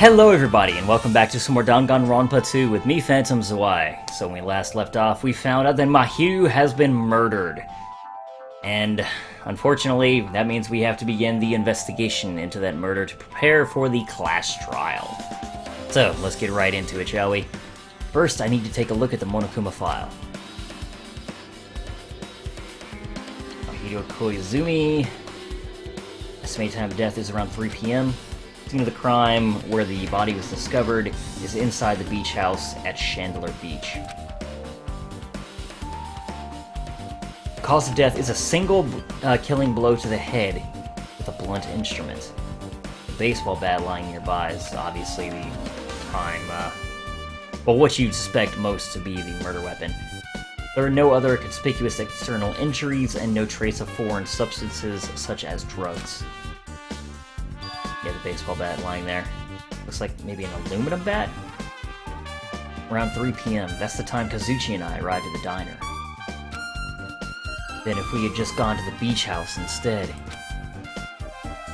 Hello everybody, and welcome back to some more Danganronpa 2 with me, Phantom Zwei. So when we last left off, we found out that Mahiru has been murdered. And unfortunately, that means we have to begin the investigation into that murder to prepare for the class trial. So, let's get right into it, shall we? First, I need to take a look at the Monokuma file. Mahiru Koizumi. Estimated time of death is around 3 p.m. Scene of the crime, where the body was discovered, is inside the beach house at Chandler Beach. The cause of death is a single killing blow to the head with a blunt instrument. The baseball bat lying nearby is obviously the prime, well, what you'd suspect most to be the murder weapon. There are no other conspicuous external injuries and no trace of foreign substances such as drugs. Yeah, the baseball bat lying there. Looks like maybe an aluminum bat? Around 3 p.m. That's the time Kazuchi and I arrived at the diner. Then if we had just gone to the beach house instead...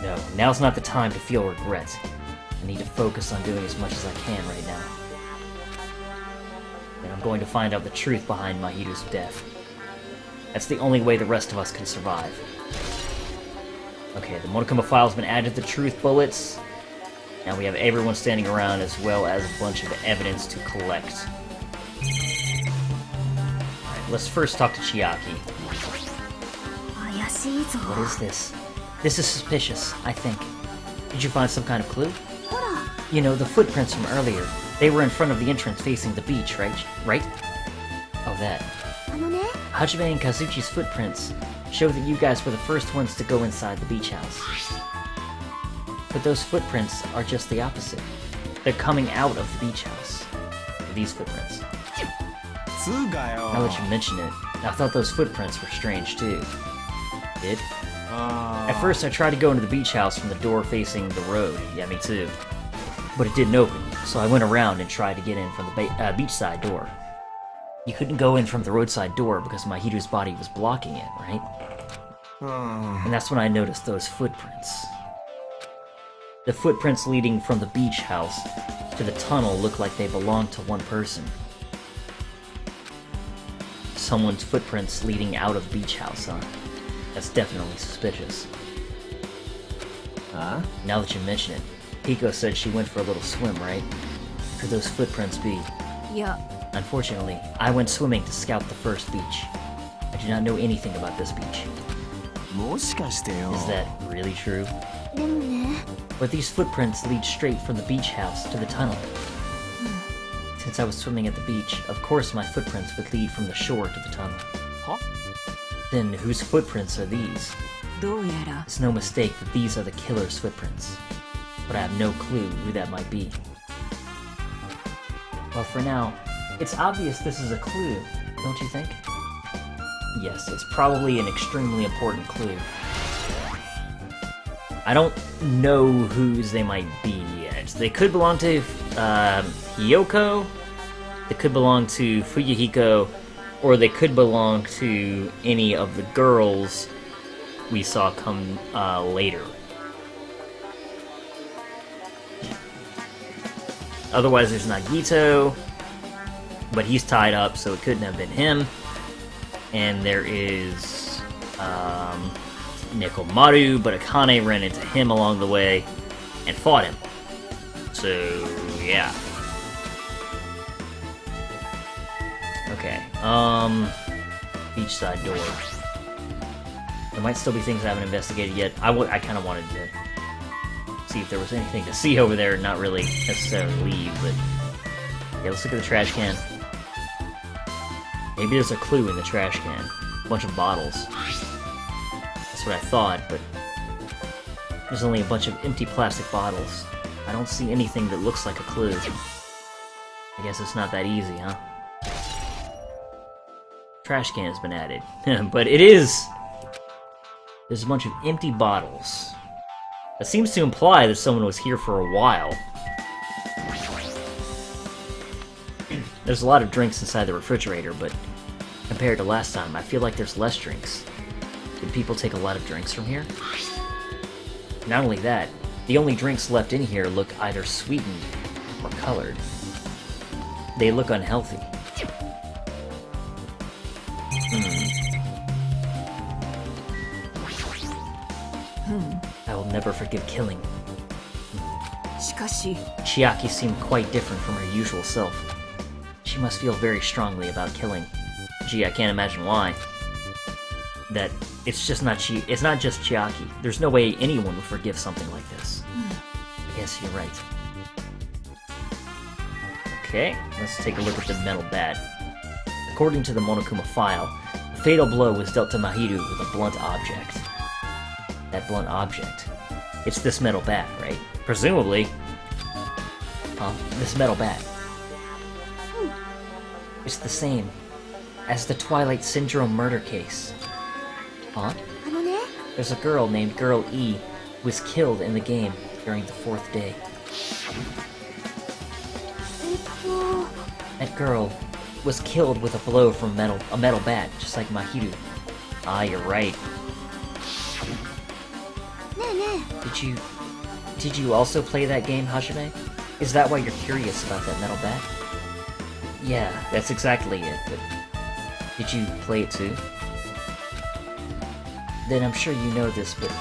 No, now's not the time to feel regret. I need to focus on doing as much as I can right now. Then I'm going to find out the truth behind Mahiru's death. That's the only way the rest of us can survive. Okay, the Monokuma file's been added to the truth bullets. Now we have everyone standing around as well as a bunch of evidence to collect. Alright, let's first talk to Chiaki. What is this? This is suspicious, I think. Did you find some kind of clue? You know, the footprints from earlier. They were in front of the entrance facing the beach, right? Oh, that. Hajime and Kazuchi's footprints show that you guys were the first ones to go inside the beach house. But those footprints are just the opposite. They're coming out of the beach house. These footprints. Now that you mention it, I thought those footprints were strange too. Did? At first I tried to go into the beach house from the door facing the road. Yeah, me too. But it didn't open, so I went around and tried to get in from the beachside door. You couldn't go in from the roadside door because Mahiru's body was blocking it, right? And that's when I noticed those footprints. The footprints leading from the beach house to the tunnel look like they belong to one person. Someone's footprints leading out of the beach house, huh? That's definitely suspicious. Now that you mention it, Hiko said she went for a little swim, right? Could those footprints be? Yeah. Unfortunately, I went swimming to scout the first beach. I do not know anything about this beach. Is that really true? But these footprints lead straight from the beach house to the tunnel. Since I was swimming at the beach, of course my footprints would lead from the shore to the tunnel. Then whose footprints are these? It's no mistake that these are the killer's footprints. But I have no clue who that might be. Well, for now, it's obvious this is a clue, don't you think? Yes, it's probably an extremely important clue. I don't know whose they might be yet. They could belong to Hiyoko, they could belong to Fuyuhiko, or they could belong to any of the girls we saw come later. Otherwise, there's Nagito, but he's tied up, so it couldn't have been him. And there is Nekomaru, but Akane ran into him along the way and fought him. So, yeah. Okay, beachside door. There might still be things I haven't investigated yet. I kind of wanted to see if there was anything to see over there, not really necessarily leave, but... Yeah, let's look at the trash can. Maybe there's a clue in the trash can. A bunch of bottles. That's what I thought, but... There's only a bunch of empty plastic bottles. I don't see anything that looks like a clue. I guess it's not that easy, huh? Trash can has been added. But it is... There's a bunch of empty bottles. That seems to imply that someone was here for a while. There's a lot of drinks inside the refrigerator, but compared to last time, I feel like there's less drinks. Did people take a lot of drinks from here? Not only that, The only drinks left in here look either sweetened or colored. They look unhealthy. I will never forgive killing. しかし Chiaki seemed quite different from her usual self. She must feel very strongly about killing. Gee, I can't imagine why. That it's not just Chiaki. There's no way anyone would forgive something like this. I guess you're right. Okay, let's take a look at the metal bat. According to the Monokuma file, the fatal blow was dealt to Mahiru with a blunt object. That blunt object. It's this metal bat, right? Presumably. Huh? This metal bat. It's the same as the Twilight Syndrome murder case. Huh? あのね There's a girl named Girl E who was killed in the game during the 4th day. That girl was killed with a blow from a metal bat, just like Mahiru. Ah, you're right. ねえねえ Did you also play that game, Hajime? Is that why you're curious about that metal bat? Yeah, that's exactly it, but did you play it too? Then I'm sure you know this, but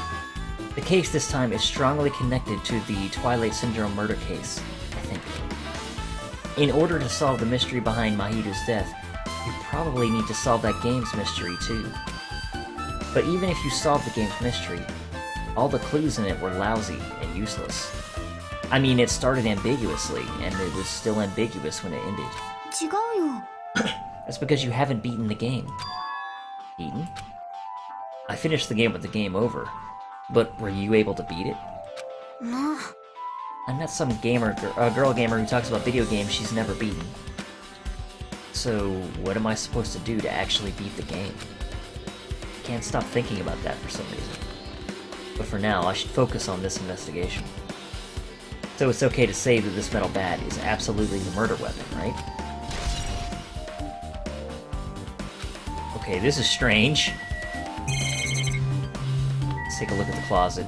the case this time is strongly connected to the Twilight Syndrome murder case, I think. In order to solve the mystery behind Mahiru's death, you probably need to solve that game's mystery too. But even if you solve the game's mystery, all the clues in it were lousy and useless. I mean, it started ambiguously, and it was still ambiguous when it ended. 違うよ That's because you haven't beaten the game. Beaten? I finished the game with the game over, but were you able to beat it? まあ I'm not some girl gamer who talks about video games she's never beaten. So, what am I supposed to do to actually beat the game? Can't stop thinking about that for some reason. But for now, I should focus on this investigation. So it's okay to say that this metal bat is absolutely the murder weapon, right? Okay, this is strange. Let's take a look at the closet.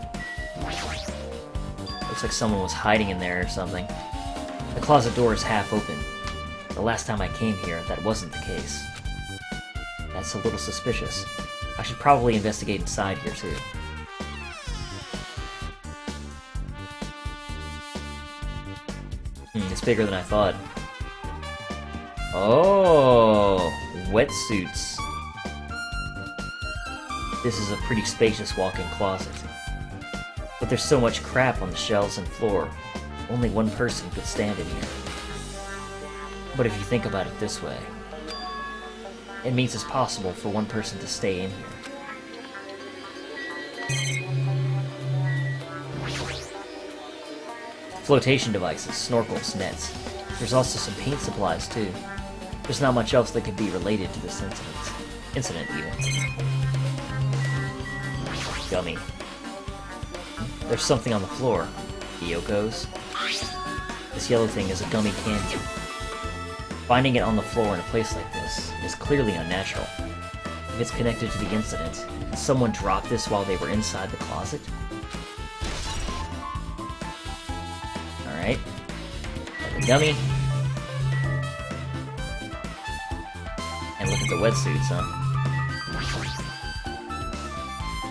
Looks like someone was hiding in there or something. The closet door is half open. The last time I came here, that wasn't the case. That's a little suspicious. I should probably investigate inside here too. It's bigger than I thought. Oh, wetsuits. This is a pretty spacious walk-in closet. But there's so much crap on the shelves and floor, only one person could stand in here. But if you think about it this way, it means it's possible for one person to stay in here. Flotation devices, snorkels, nets. There's also some paint supplies too. There's not much else that could be related to this incident even. Gummy. There's something on the floor. Yoko's. This yellow thing is a gummy candy. Finding it on the floor in a place like this is clearly unnatural. If it's connected to the incident, did someone drop this while they were inside the closet? Alright. And the gummy. And look at the wetsuits, huh?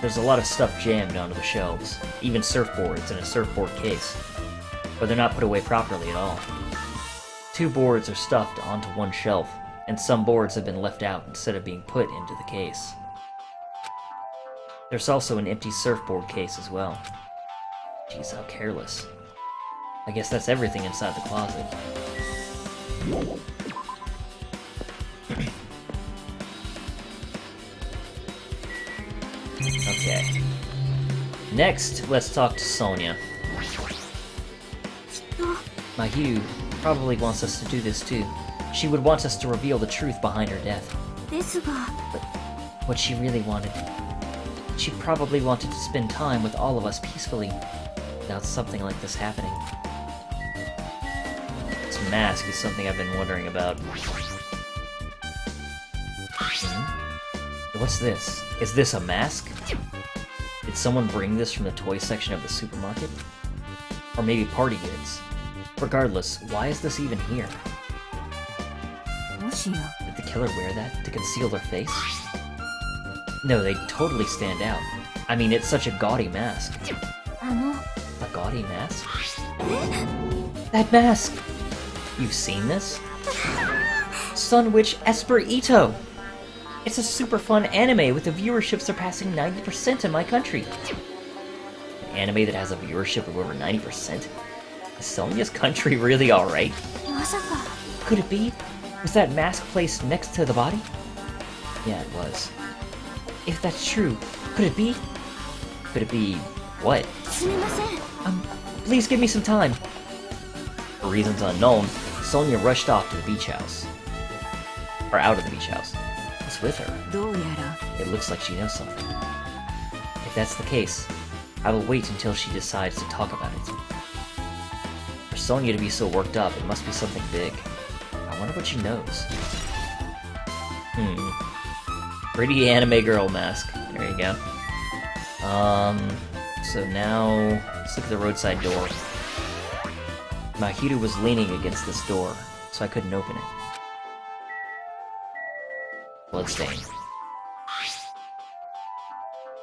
There's a lot of stuff jammed onto the shelves, even surfboards in a surfboard case. But they're not put away properly at all. 2 boards are stuffed onto one shelf, and some boards have been left out instead of being put into the case. There's also an empty surfboard case as well. Jeez, how careless. I guess that's everything inside the closet. Okay. Next, let's talk to Sonia. Mahiru probably wants us to do this too. She would want us to reveal the truth behind her death. ですが But what she really wanted... She probably wanted to spend time with all of us peacefully, without something like this happening. This mask is something I've been wondering about. What's this? Is this a mask? Did someone bring this from the toy section of the supermarket? Or maybe party goods. Regardless, why is this even here? もしや Did the killer wear that to conceal their face? No, they totally stand out. I mean, it's such a gaudy mask. あの A gaudy mask? That mask! You've seen this? Sun Witch Esper Ito! It's a super fun anime with a viewership surpassing 90% in my country. An anime that has a viewership of over 90%? Is Sonia's country really alright? まさか Could it be? Was that mask placed next to the body? Yeah, it was. If that's true, could it be? Could it be... what? すみません Please give me some time. For reasons unknown, Sonia rushed off to the beach house. Or out of the beach house. What's with her? どうやら It looks like she knows something. If that's the case, I will wait until she decides to talk about it. For Sonia to be so worked up, it must be something big. I wonder what she knows. Pretty anime girl mask. There you go. So now, let's look at the roadside door. Mahiru was leaning against this door, so I couldn't open it. Bloodstain.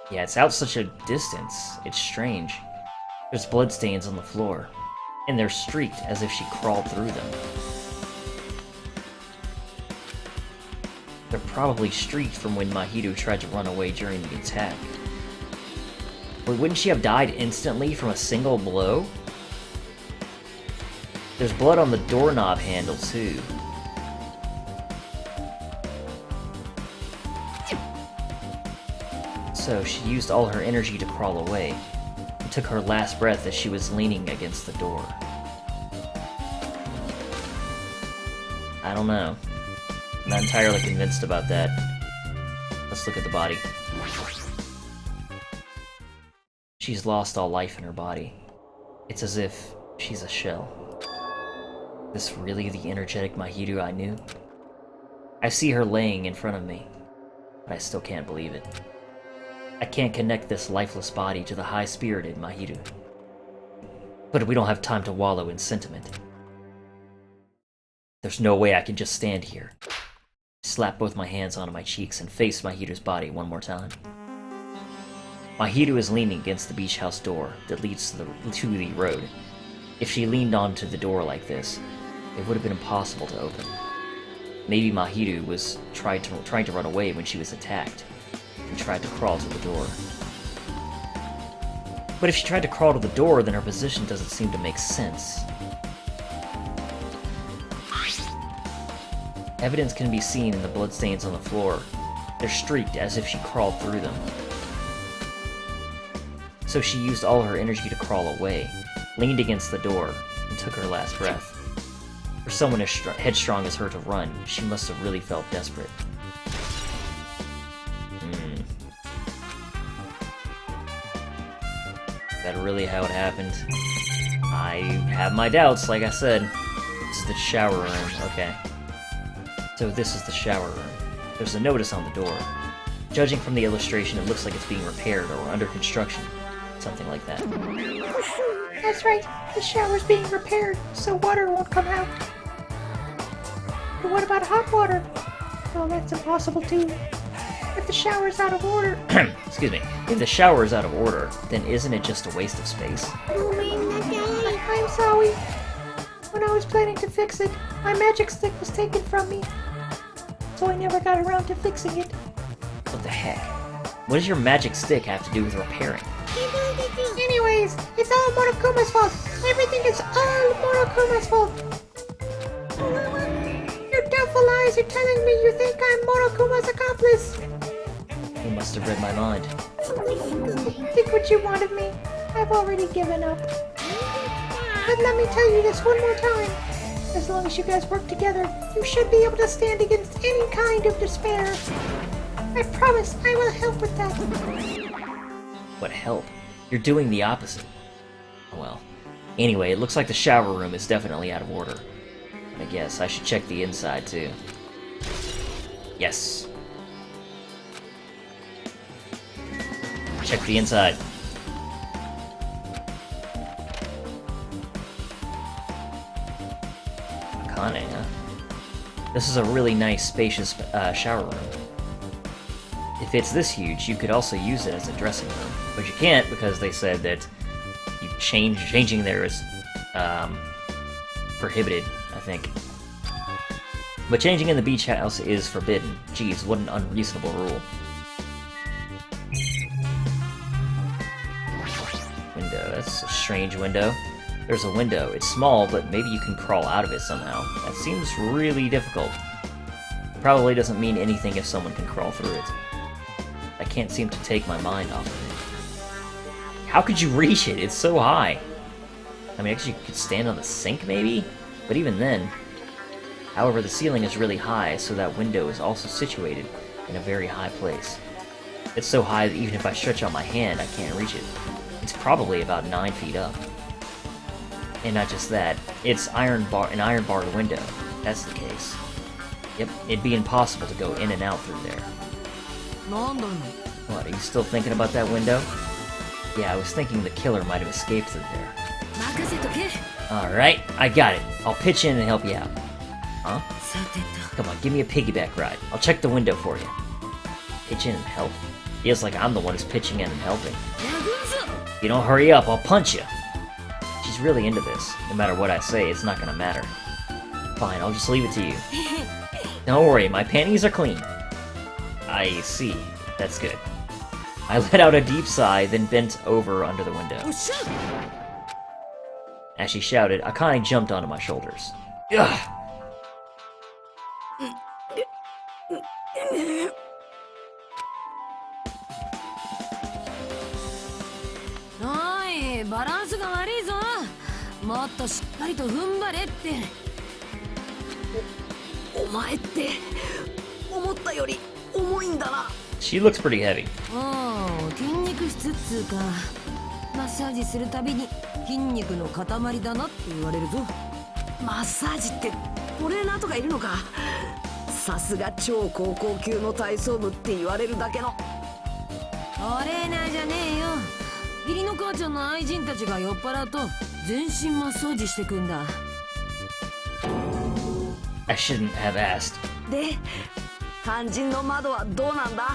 Yeah, it's out such a distance. It's strange. There's bloodstains on the floor, and they're streaked as if she crawled through them. They're probably streaked from when Mahiru tried to run away during the attack. But wouldn't she have died instantly from a single blow? There's blood on the doorknob handle, too. So she used all her energy to crawl away, and took her last breath as she was leaning against the door. I don't know. I'm not entirely convinced about that. Let's look at the body. She's lost all life in her body. It's as if she's a shell. Is this really the energetic Mahiru I knew? I see her laying in front of me, but I still can't believe it. I can't connect this lifeless body to the high-spirited Mahiru. But we don't have time to wallow in sentiment. There's no way I can just stand here. Slap both my hands onto my cheeks and face Mahiru's body one more time. Mahiru is leaning against the beach house door that leads to the road. If she leaned onto the door like this, it would have been impossible to open. Maybe Mahiru was trying to run away when she was attacked, and tried to crawl to the door. But if she tried to crawl to the door, then her position doesn't seem to make sense. Evidence can be seen in the bloodstains on the floor. They're streaked as if she crawled through them. So she used all her energy to crawl away, leaned against the door, and took her last breath. For someone as headstrong as her to run, she must have really felt desperate. Is that really how it happened? I have my doubts, like I said. This is the shower room, okay. So this is the shower room. There's a notice on the door. Judging from the illustration, it looks like it's being repaired or under construction. Something like that. That's right, the shower's being repaired, so water won't come out. But what about hot water? Well, that's impossible too. If the shower's out of order... Excuse me. If the shower is out of order, then isn't it just a waste of space? I'm sorry. When I was planning to fix it, my magic stick was taken from me. So I never got around to fixing it. What the heck? What does your magic stick have to do with repairing? Anyways, it's all Monokuma's fault. Everything is all Monokuma's fault. Your doubtful eyes are telling me you think I'm Monokuma's accomplice. You must have read my mind. Think what you want of me. I've already given up. But let me tell you this one more time. As long as you guys work together, you should be able to stand against any kind of despair. I promise I will help with that. What help? You're doing the opposite. Well, anyway, it looks like the shower room is definitely out of order. I guess I should check the inside too. Yes. Check the inside. Akane, huh? This is a really nice, spacious shower room. If it's this huge, you could also use it as a dressing room. But you can't because they said that changing there is prohibited, I think. But changing in the beach house is forbidden. Geez, what an unreasonable rule. Window, that's a strange window. There's a window. It's small, but maybe you can crawl out of it somehow. That seems really difficult. Probably doesn't mean anything if someone can crawl through it. I can't seem to take my mind off of it. How could you reach it? It's so high. I mean, actually, you could stand on the sink, maybe? But even then... However, the ceiling is really high, so that window is also situated in a very high place. It's so high that even if I stretch out my hand, I can't reach it. It's probably about 9 feet up. And not just that, it's an iron-barred window. That's the case. Yep, it'd be impossible to go in and out through there. What, are you still thinking about that window? Yeah, I was thinking the killer might have escaped through there. Alright, I got it. I'll pitch in and help you out. Huh? Come on, give me a piggyback ride. I'll check the window for you. Pitch in and help? Feels like I'm the one who's pitching in and helping. If you don't hurry up, I'll punch you. She's really into this. No matter what I say, it's not gonna matter. Fine, I'll just leave it to you. Don't worry, my panties are clean. I see. That's good. I let out a deep sigh, then bent over under the window. As she shouted, Akane jumped onto my shoulders. Ugh! She looks pretty heavy. 筋肉質っつうかマッサージするたびに筋肉の塊だなって言われるぞ。マッサージってトレーナーとかいるのか。さすが超高校級の体操部って言われるだけの。トレーナーじゃねえよ。義理の母ちゃんの愛人たちが酔っ払うと全身マッサージしてくんだ。I shouldn't have asked. で、肝心の窓はどうなんだ？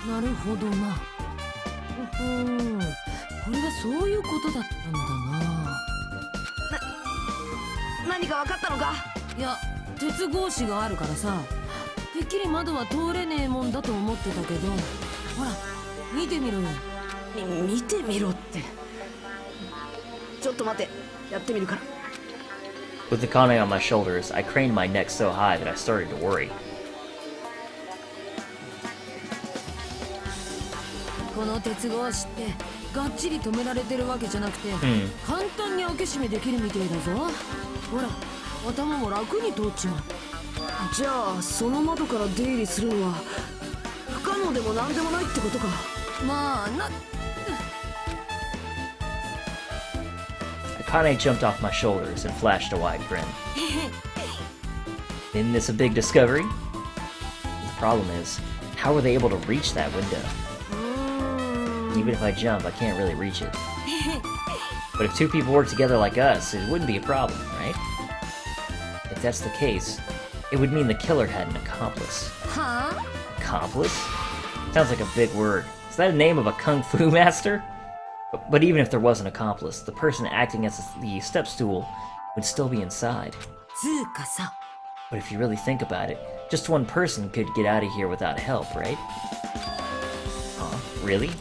なるほどな。これがそういうことだったんだな。何か分かったのか？いや、鉄格子があるからさ、てっきり窓は通れねえもんだと思ってたけど、ほら、見てみろよ。見てみろって。ちょっと待って、やってみるから。With Akane on my shoulders, I craned my neck so high that I started to worry. この鉄格子ってがっちり止められてるわけじゃなくて、簡単に開け閉めできるみたいだぞ。ほら、頭も楽に通っちまう。じゃあその窓から出入りするのは不可能でもなんでもないってことか。まあな。Akane jumped off my shoulders and flashed a wide grin. Isn't this a big discovery? The problem is, how were they able to reach that window? Even if I jump, I can't really reach it. But if two people work together like us, it wouldn't be a problem, right? If that's the case, it would mean the killer had an accomplice. Huh? Accomplice? Sounds like a big word. Is that a name of a kung fu master? But even if there was an accomplice, the person acting as the step stool would still be inside. But if you really think about it, just one person could get out of here without help, right? Huh? Really?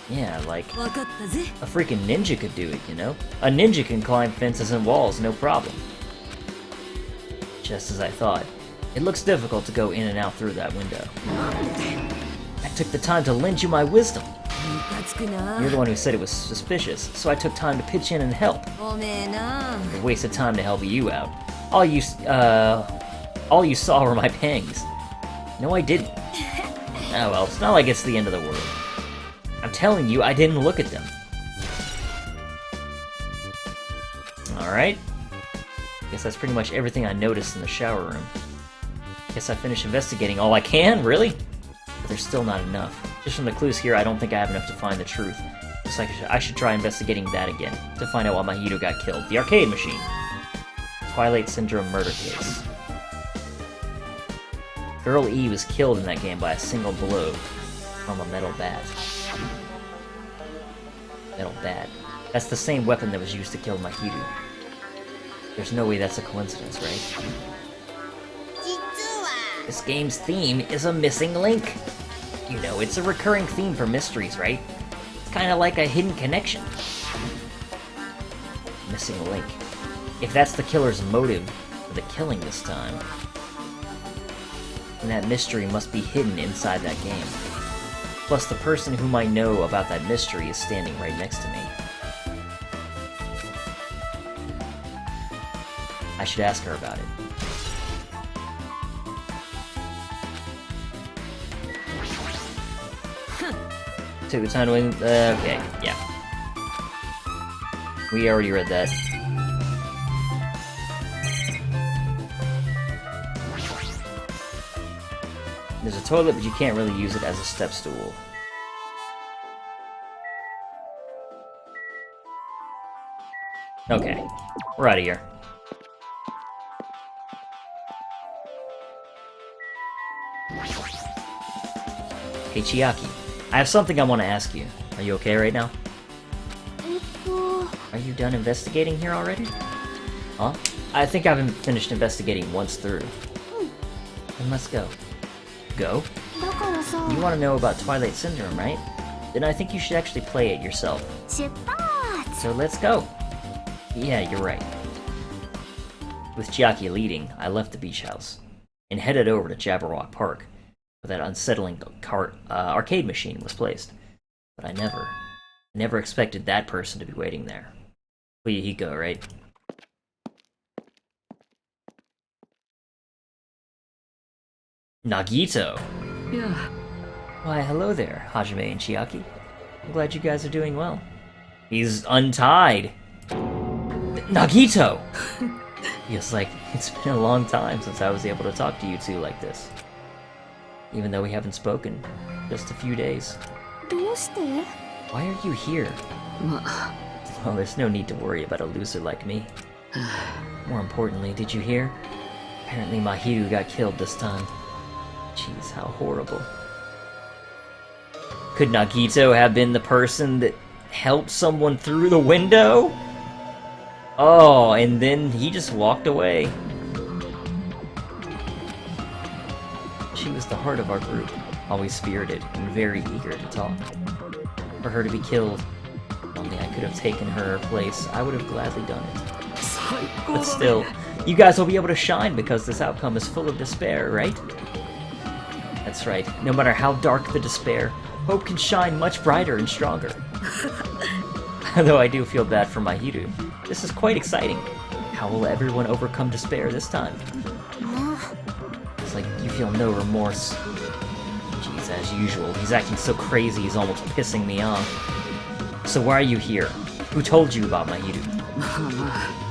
Yeah, like a freaking ninja could do it, you know? A ninja can climb fences and walls, no problem. Just as I thought. It looks difficult to go in and out through that window. I took the time to lend you my wisdom. You're the one who said it was suspicious, so I took time to pitch in and help. It wasted time to help you out. All you saw were my pangs. No, I didn't. Oh well, it's not like it's the end of the world. I'm telling you, I didn't look at them. Alright. Guess that's pretty much everything I noticed in the shower room. Guess I finished investigating all I can, really? But there's still not enough. Just from the clues here, I don't think I have enough to find the truth. Looks like I should try investigating that again, to find out why Mahito got killed. The arcade machine. Twilight Syndrome murder case. Girl E was killed in that game by a single blow from a metal bat. Metal bat. That's the same weapon that was used to kill Mahito. There's no way that's a coincidence, right? This game's theme is a missing link. You know, it's a recurring theme for mysteries, right? It's kind of like a hidden connection. Missing link. If that's the killer's motive for the killing this time, then that mystery must be hidden inside that game. Plus, the person whom I know about that mystery is standing right next to me. I should ask her about it. Took the time to win. Okay, yeah. We already read that. There's a toilet, but you can't really use it as a step stool. Okay, we're out of here. Hey Chiaki, I have something I want to ask you. Are you okay right now? Are you done investigating here already? Huh? I think I haven't finished investigating once through. Then let's go. Go? You want to know about Twilight Syndrome, right? Then I think you should actually play it yourself. So let's go. Yeah, you're right. With Chiaki leading, I left the beach house and headed over to Jabberwock Park, where that unsettling arcade machine was placed. But I never expected that person to be waiting there. Fuyuhiko, right? Nagito! Yeah. Why, hello there, Hajime and Chiaki. I'm glad you guys are doing well. He's untied! Nagito! Feels like it's been a long time since I was able to talk to you two like this. Even though we haven't spoken, just a few days. Why are you here? Well, there's no need to worry about a loser like me. More importantly, did you hear? Apparently Mahito got killed this time. Jeez, how horrible. Could Nagito have been the person that helped someone through the window? Oh, and then he just walked away. She was the heart of our group, always spirited and very eager to talk. For her to be killed, only I could have taken her place, I would have gladly done it. But still, you guys will be able to shine because this outcome is full of despair, right? That's right, no matter how dark the despair, hope can shine much brighter and stronger. Though I do feel bad for Mahito, this is quite exciting. How will everyone overcome despair this time? It's like you feel no remorse. Jeez, as usual, he's acting so crazy he's almost pissing me off. So why are you here? Who told you about Mahito?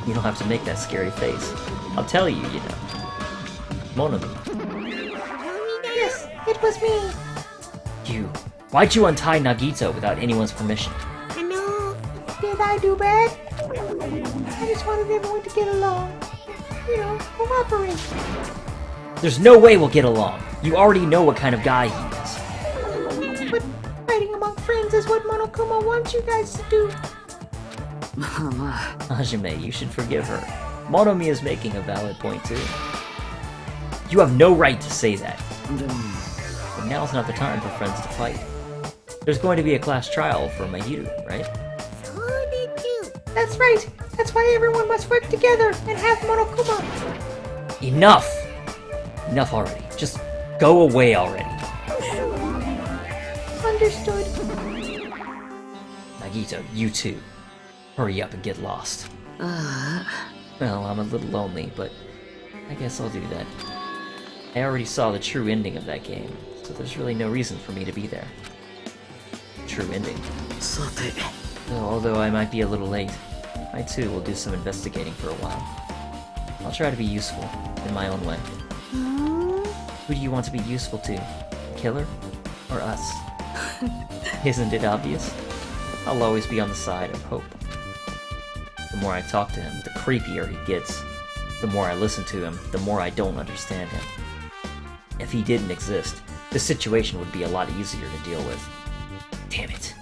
You don't have to make that scary face. I'll tell you, you know. Monomi. Yes, it was me. You. Why'd you untie Nagito without anyone's permission? I know. Did I do bad? I just wanted everyone to get along. You know, cooperate. There's no way we'll get along. You already know what kind of guy he is. But fighting among friends is what Monokuma wants you guys to do. Hajime, you should forgive her. Monomi is making a valid point too. You have no right to say that. But now's not the time for friends to fight. There's going to be a class trial for Mahito, right? That's right. That's why everyone must work together and have Monokuma. Enough! Enough already. Just go away already. Understood. Nagito, you too. Hurry up and get lost. Well, I'm a little lonely, but I guess I'll do that. I already saw the true ending of that game, so there's really no reason for me to be there. True ending. Although I might be a little late, I too will do some investigating for a while. I'll try to be useful, in my own way. Who do you want to be useful to? Killer? Or us? Isn't it obvious? I'll always be on the side of hope. The more I talk to him, the creepier he gets. The more I listen to him, the more I don't understand him. If he didn't exist, this situation would be a lot easier to deal with. Damn it.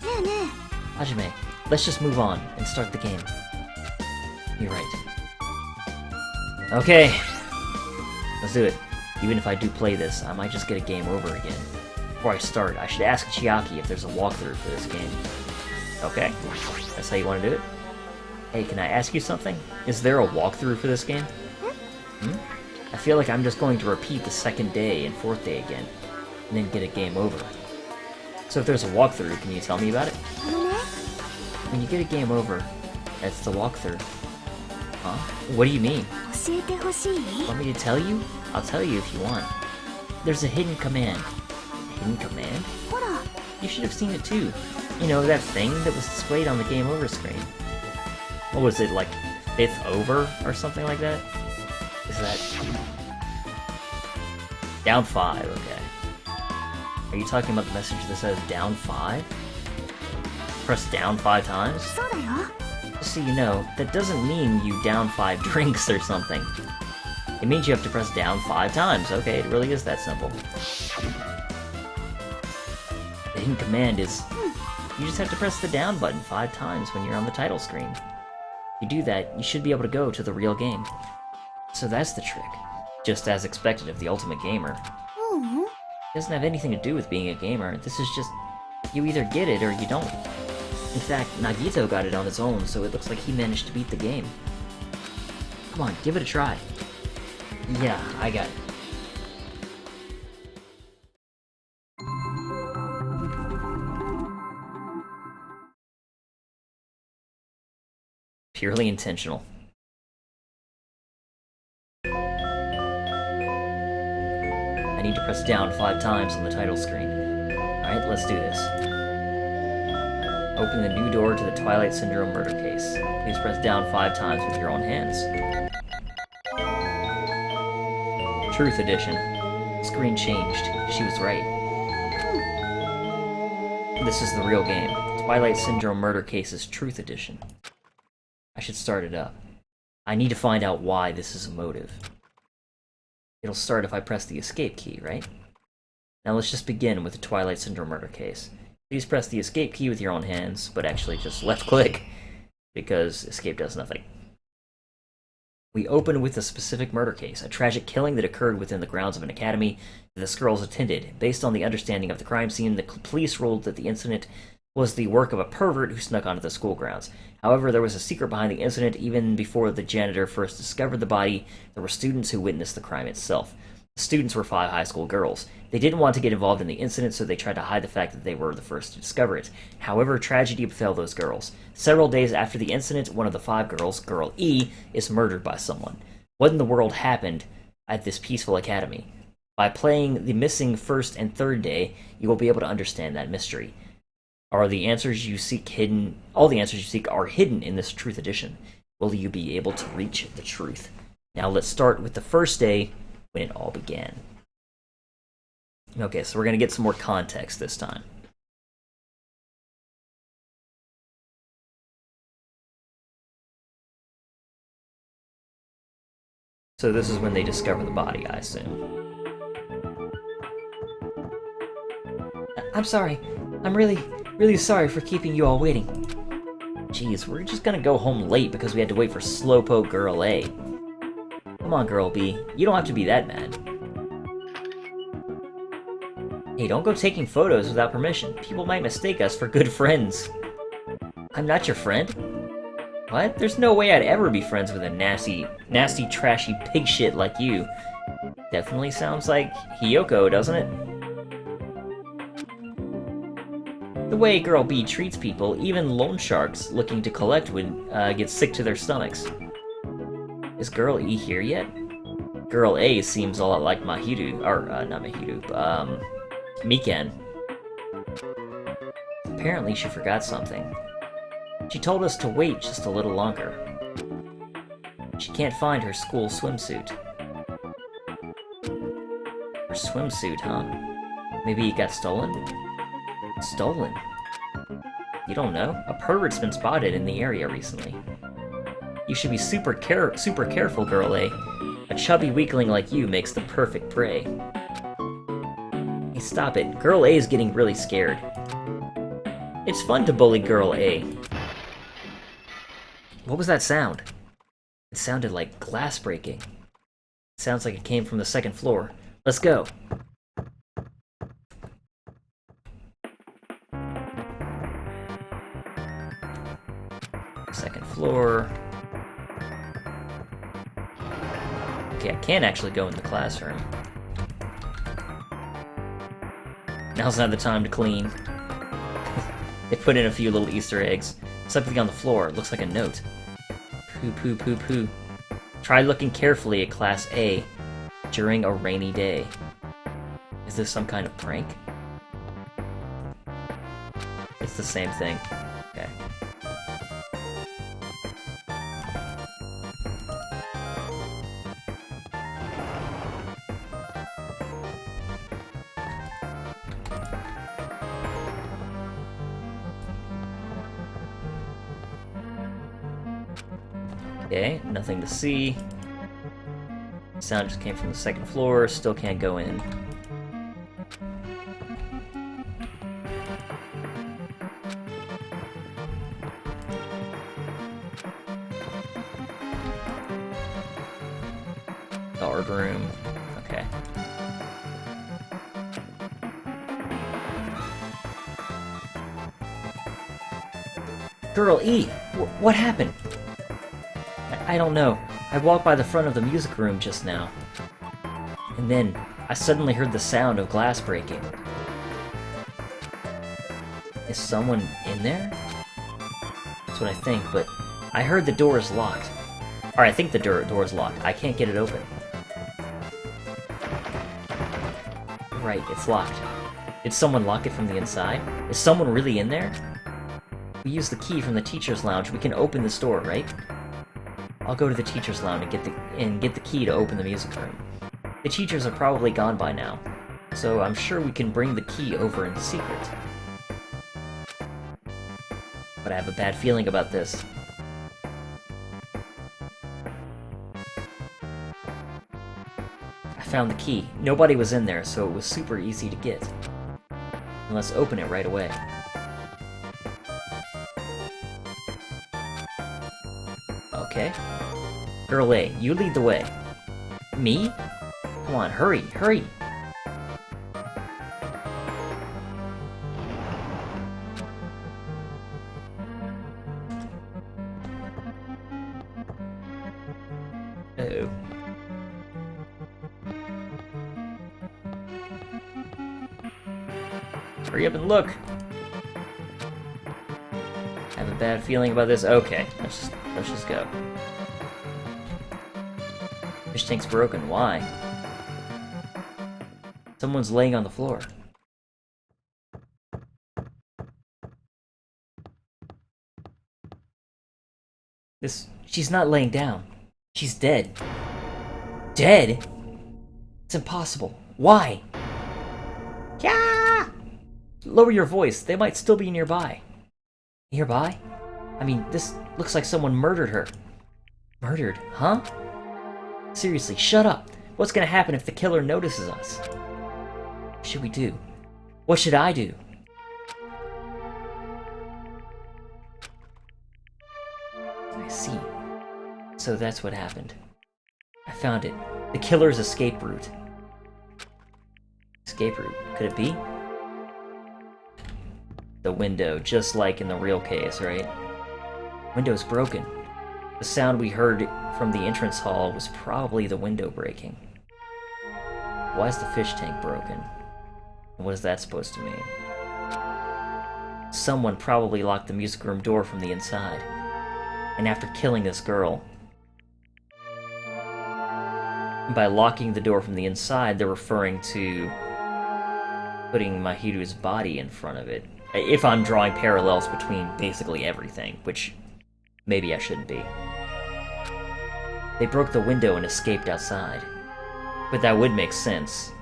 Hajime, let's just move on and start the game. You're right. Okay. Let's do it. Even if I do play this, I might just get a game over again. Before I start, I should ask Chiaki if there's a walkthrough for this game. Okay, that's how you want to do it? Hey, can I ask you something? Is there a walkthrough for this game? I feel like I'm just going to repeat the second day and fourth day again, and then get a game over. So if there's a walkthrough, can you tell me about it? When you get a game over, that's the walkthrough. Huh? What do you mean? Want me to tell you? I'll tell you if you want. There's a hidden command. A hidden command? You should have seen it too. You know, that thing that was displayed on the game over screen. What was it, like 5th over or something like that? Is that... Down 5, okay. Are you talking about the message that says down 5? Press down 5 times? Just so you know, that doesn't mean you down 5 drinks or something. It means you have to press down 5 times. Okay, it really is that simple. The hidden command is... You just have to press the down button 5 times when you're on the title screen. If you do that, you should be able to go to the real game. So that's the trick. Just as expected of the ultimate gamer. It doesn't have anything to do with being a gamer. This is just... You either get it or you don't. In fact, Nagito got it on his own, so it looks like he managed to beat the game. Come on, give it a try. Yeah, I got it. Purely intentional. I need to press down 5 times on the title screen. Alright, let's do this. Open the new door to the Twilight Syndrome murder case. Please press down 5 times with your own hands. Truth Edition. Screen changed. She was right. This is the real game. Twilight Syndrome Murder Case's Truth Edition. I should start it up. I need to find out why this is a motive. It'll start if I press the escape key, right? Now let's just begin with the Twilight Syndrome murder case. Please press the escape key with your own hands, but actually just left click, because escape does nothing. We open with a specific murder case, a tragic killing that occurred within the grounds of an academy that the Skrulls attended. Based on the understanding of the crime scene, the police ruled that the incident was the work of a pervert who snuck onto the school grounds. However, there was a secret behind the incident. Even before the janitor first discovered the body, there were students who witnessed the crime itself. The students were 5 high school girls. They didn't want to get involved in the incident, so they tried to hide the fact that they were the first to discover it. However, tragedy befell those girls. Several days after the incident, one of the 5 girls, Girl E, is murdered by someone. What in the world happened at this peaceful academy? By playing the missing first and third day, you will be able to understand that mystery. All the answers you seek are hidden in this Truth Edition. Will you be able to reach the truth? Now let's start with the first day when it all began. Okay, so we're going to get some more context this time. So this is when they discover the body, I assume. I'm sorry. I'm really sorry for keeping you all waiting. Jeez, we're just gonna go home late because we had to wait for Slowpoke Girl A. Come on, Girl B. You don't have to be that mad. Hey, don't go taking photos without permission. People might mistake us for good friends. I'm not your friend? What? There's no way I'd ever be friends with a nasty, trashy pig shit like you. Definitely sounds like Hiyoko, doesn't it? The way Girl B treats people, even loan sharks looking to collect would get sick to their stomachs. Is Girl E here yet? Girl A seems a lot like Mahiru, or not Mahiru, Mikan. Apparently she forgot something. She told us to wait just a little longer. She can't find her school swimsuit. Her swimsuit, huh? Maybe it got stolen? Stolen? You don't know? A pervert's been spotted in the area recently. You should be super careful, Girl A. A chubby weakling like you makes the perfect prey. Hey, stop it. Girl A is getting really scared. It's fun to bully Girl A. What was that sound? It sounded like glass breaking. It sounds like it came from the second floor. Let's go. Second floor. Okay, I can't actually go in the classroom. Now's not the time to clean. They put in a few little Easter eggs. Something on the floor. It looks like a note. Poo poo poo poo. Try looking carefully at Class A during a rainy day. Is this some kind of prank? It's the same thing. Okay. Okay, nothing to see. Sound just came from the second floor, still can't go in. Guard room. Okay. Girl E! What happened? I don't know. I walked by the front of the music room just now. And then, I suddenly heard the sound of glass breaking. Is someone in there? That's what I think, but I heard the door is locked. Or I think the door is locked. I can't get it open. Right, it's locked. Did someone lock it from the inside? Is someone really in there? We use the key from the teacher's lounge. We can open this door, right? I'll go to the teacher's lounge and get the key to open the music room. The teachers are probably gone by now, so I'm sure we can bring the key over in secret. But I have a bad feeling about this. I found the key. Nobody was in there, so it was super easy to get. And let's open it right away. Okay. Girl A, you lead the way. Me? Come on, hurry, hurry! Uh-oh. Hurry up and look! I have a bad feeling about this. Okay, let's just go. Fish tank's broken. Why? Someone's laying on the floor. She's not laying down. She's dead. Dead? It's impossible. Why? Yeah! Lower your voice. They might still be nearby. Nearby? I mean, this looks like someone murdered her. Murdered, huh? Seriously, shut up. What's gonna happen if the killer notices us? What should we do? What should I do? I see. So that's what happened. I found it. The killer's escape route. Escape route. Could it be? The window, just like in the real case, right? Window's broken. The sound we heard from the entrance hall was probably the window breaking. Why is the fish tank broken? And what is that supposed to mean? Someone probably locked the music room door from the inside. And after killing this girl, by locking the door from the inside, they're referring to putting Mahiru's body in front of it. If I'm drawing parallels between basically everything, which maybe I shouldn't be. They broke the window and escaped outside. But that would make sense.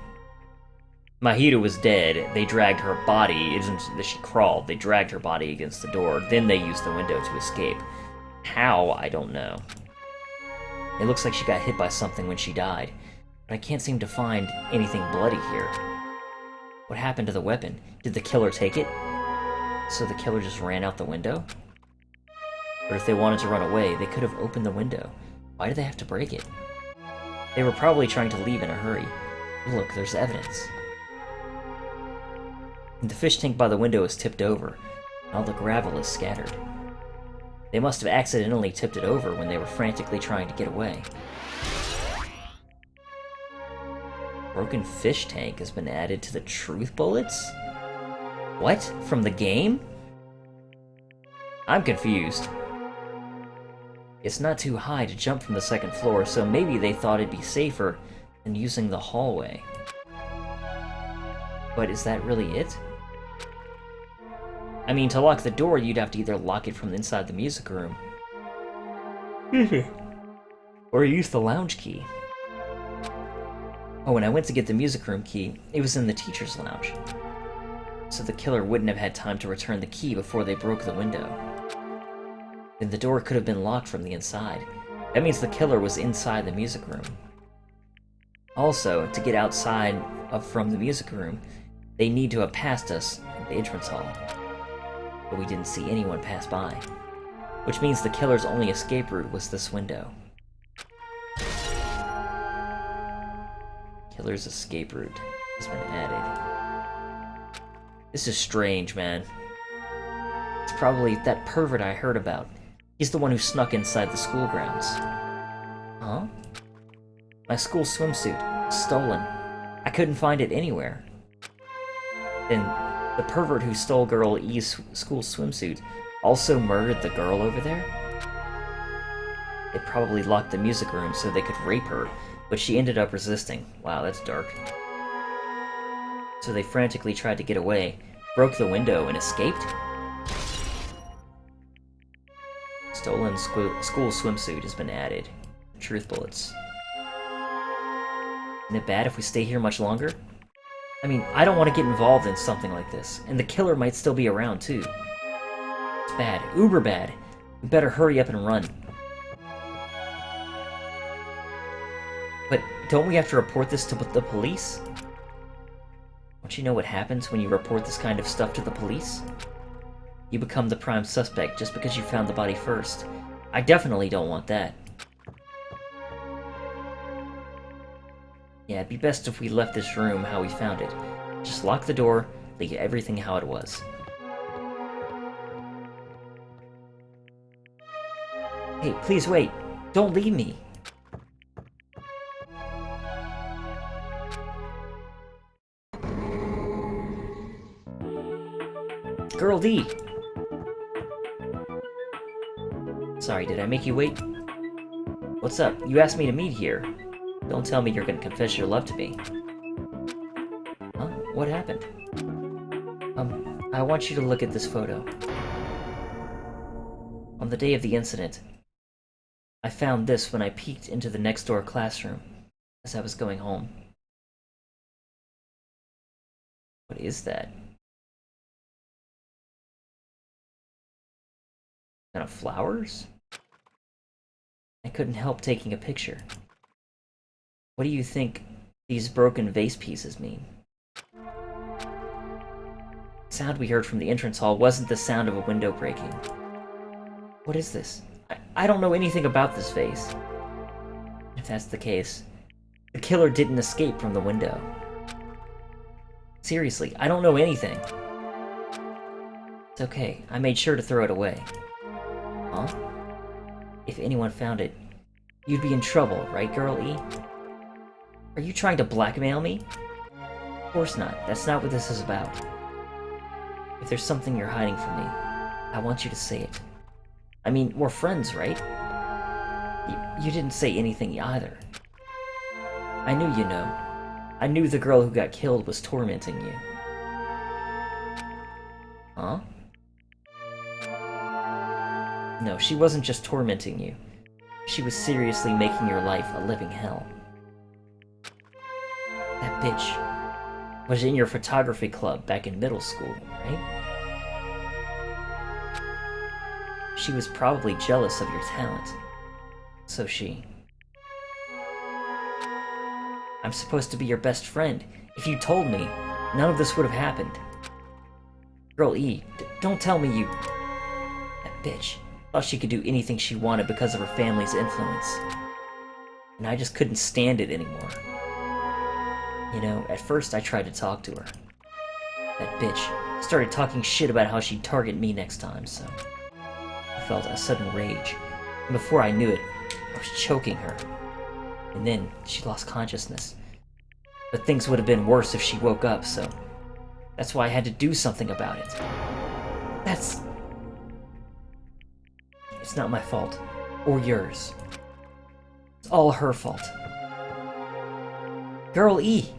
Mahito was dead. They dragged her body. It isn't that she crawled. They dragged her body against the door. Then they used the window to escape. How? I don't know. It looks like she got hit by something when she died. But I can't seem to find anything bloody here. What happened to the weapon? Did the killer take it? So the killer just ran out the window? But if they wanted to run away, they could have opened the window. Why did they have to break it? They were probably trying to leave in a hurry. Look, there's evidence. The fish tank by the window is tipped over, and all the gravel is scattered. They must have accidentally tipped it over when they were frantically trying to get away. Broken fish tank has been added to the truth bullets? What? From the game? I'm confused. It's not too high to jump from the second floor, so maybe they thought it'd be safer than using the hallway. But is that really it? I mean, to lock the door, you'd have to either lock it from inside the music room, or use the lounge key. Oh, when I went to get the music room key, it was in the teacher's lounge. So the killer wouldn't have had time to return the key before they broke the window. Then the door could have been locked from the inside. That means the killer was inside the music room. Also, to get outside from the music room, they need to have passed us at the entrance hall. But we didn't see anyone pass by. Which means the killer's only escape route was this window. Killer's escape route has been added. This is strange, man. It's probably that pervert I heard about. He's the one who snuck inside the school grounds. Huh? My school swimsuit. Stolen. I couldn't find it anywhere. Then, the pervert who stole Girl E's school swimsuit also murdered the girl over there? They probably locked the music room so they could rape her, but she ended up resisting. Wow, that's dark. So they frantically tried to get away, broke the window, and escaped? Stolen school swimsuit has been added. Truth bullets. Isn't it bad if we stay here much longer? I mean, I don't want to get involved in something like this, and the killer might still be around too. It's bad. Uber bad. We better hurry up and run. But don't we have to report this to the police? Don't you know what happens when you report this kind of stuff to the police? You become the prime suspect just because you found the body first. I definitely don't want that. Yeah, it'd be best if we left this room how we found it. Just lock the door, leave everything how it was. Hey, please wait. Don't leave me. Girl D! Sorry, did I make you wait? What's up? You asked me to meet here. Don't tell me you're gonna confess your love to me. Huh? What happened? I want you to look at this photo. On the day of the incident, I found this when I peeked into the next door classroom as I was going home. What is that? Kind of flowers? I couldn't help taking a picture. What do you think these broken vase pieces mean? The sound we heard from the entrance hall wasn't the sound of a window breaking. What is this? I don't know anything about this vase. If that's the case, the killer didn't escape from the window. Seriously, I don't know anything. It's okay, I made sure to throw it away. Huh? If anyone found it, you'd be in trouble, right, Girl E? Are you trying to blackmail me? Of course not. That's not what this is about. If there's something you're hiding from me, I want you to say it. I mean, we're friends, right? You didn't say anything either. I knew you know. I knew the girl who got killed was tormenting you. Huh? No, she wasn't just tormenting you. She was seriously making your life a living hell. That bitch. was in your photography club back in middle school, right? She was probably jealous of your talent. So she... I'm supposed to be your best friend. If you told me, none of this would have happened. Girl E, don't tell me you... That bitch thought she could do anything she wanted because of her family's influence. And I just couldn't stand it anymore. You know, at first I tried to talk to her. That bitch started talking shit about how she'd target me next time, so... I felt a sudden rage. And before I knew it, I was choking her. And then she lost consciousness. But things would have been worse if she woke up, so... That's why I had to do something about it. That's... It's not my fault. Or yours. It's all her fault. Girl E!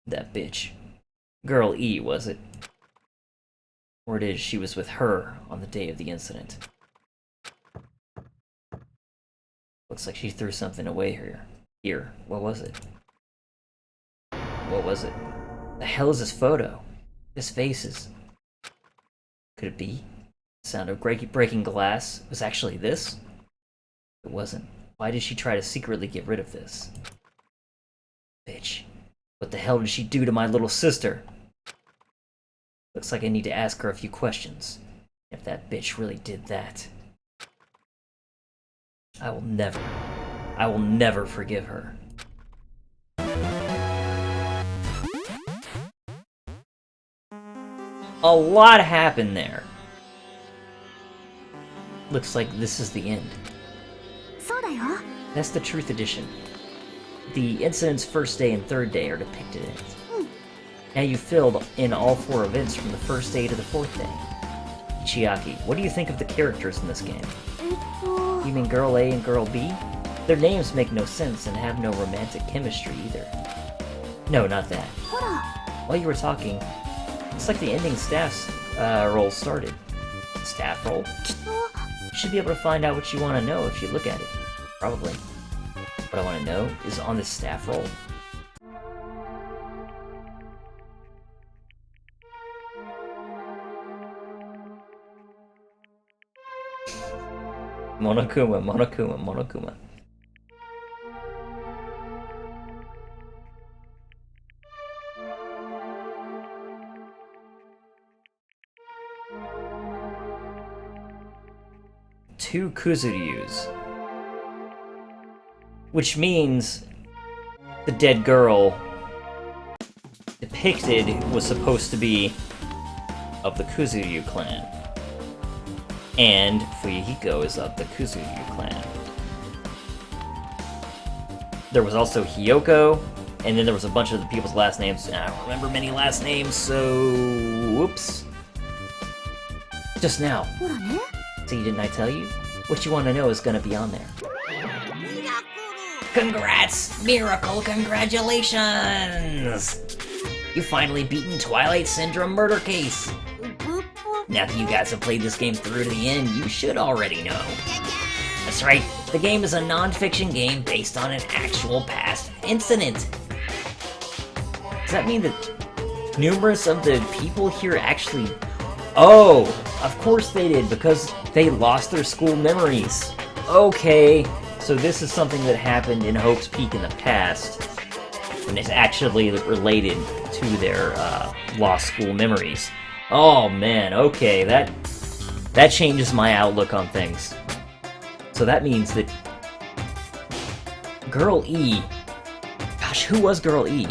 That bitch. Girl E, was it? Or it is she was with her on the day of the incident. Looks like she threw something away here. Here, what was it? What was it? The hell is this photo? This faces. Could it be? The sound of breaking glass was actually this? It wasn't. Why did she try to secretly get rid of this? Bitch. What the hell did she do to my little sister? Looks like I need to ask her a few questions. If that bitch really did that. I will never forgive her. A lot happened there. Looks like this is the end. そうだよ。 That's the Truth Edition. The incident's first day and third day are depicted in it. Now you've filled in all 4 events from the first day to the 4th day. Chiaki, what do you think of the characters in this game? You mean Girl A and Girl B? Their names make no sense and have no romantic chemistry either. No, not that. While you were talking, it's like the ending staff's roll started. Staff roll? You should be able to find out what you want to know if you look at it. Probably. What I want to know is on this staff roll. Monokuma. Two Kuzuryus. Which means the dead girl depicted was supposed to be of the Kuzuryu clan. And Fuyuhiko is of the Kuzuryu clan. There was also Hiyoko, and then there was a bunch of the people's last names. I don't remember many last names, so... whoops. Just now. See, didn't I tell you? What you want to know is gonna be on there. Congrats! Miracle congratulations! You've finally beaten Twilight Syndrome Murder Case! Now that you guys have played this game through to the end, you should already know. That's right, the game is a non-fiction game based on an actual past incident. Does that mean that numerous of the people here actually... Oh, of course they did, because they lost their school memories. Okay, so this is something that happened in Hope's Peak in the past, and it's actually related to their lost school memories. Oh man, okay, that changes my outlook on things. So that means that Girl E... Gosh, who was Girl E?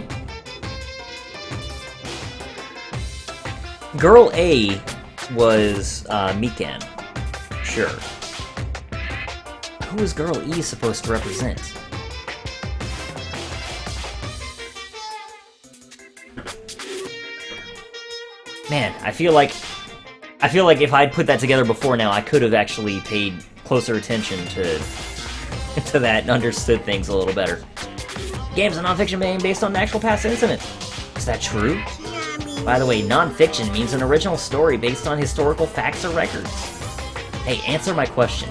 Girl A was Mikan. Sure. Who is Girl E supposed to represent? Man, I feel like if I'd put that together before now, I could have actually paid closer attention to that and understood things a little better. Game's a non-fiction game based on an actual past incident. Is that true? By the way, non-fiction means an original story based on historical facts or records. Hey, answer my question.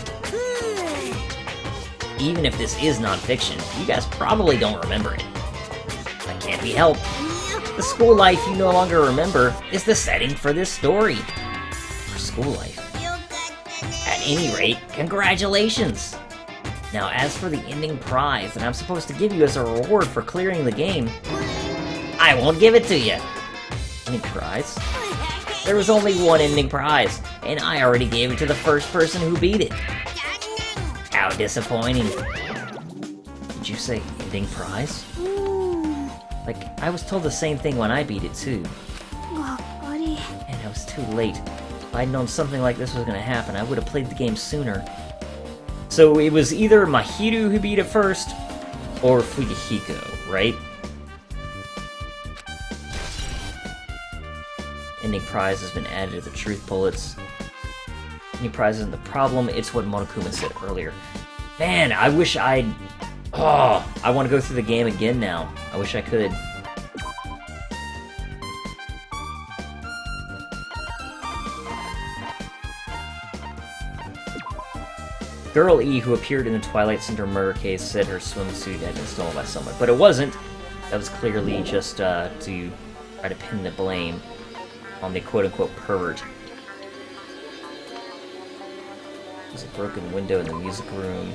Even if this is non-fiction, you guys probably don't remember it. That can't be helped. The school life you no longer remember is the setting for this story. For school life. At any rate, congratulations! Now, as for the ending prize that I'm supposed to give you as a reward for clearing the game, I won't give it to you. Ending prize? There was only one ending prize, and I already gave it to the first person who beat it. How disappointing. Did you say ending prize? Like, I was told the same thing when I beat it too. And I was too late. If I'd known something like this was gonna happen, I would have played the game sooner. So it was either Mahiru who beat it first, or Fuyuhiko, right? Ending prize has been added to the truth bullets. Ending prize isn't the problem, it's what Monokuma said earlier. Man, I wish I'd... Oh, I want to go through the game again now. I wish I could. Girl E, who appeared in the Twilight Syndrome murder case, said her swimsuit had been stolen by someone, but it wasn't. That was clearly just to try to pin the blame on the quote-unquote pervert. There's a broken window in the music room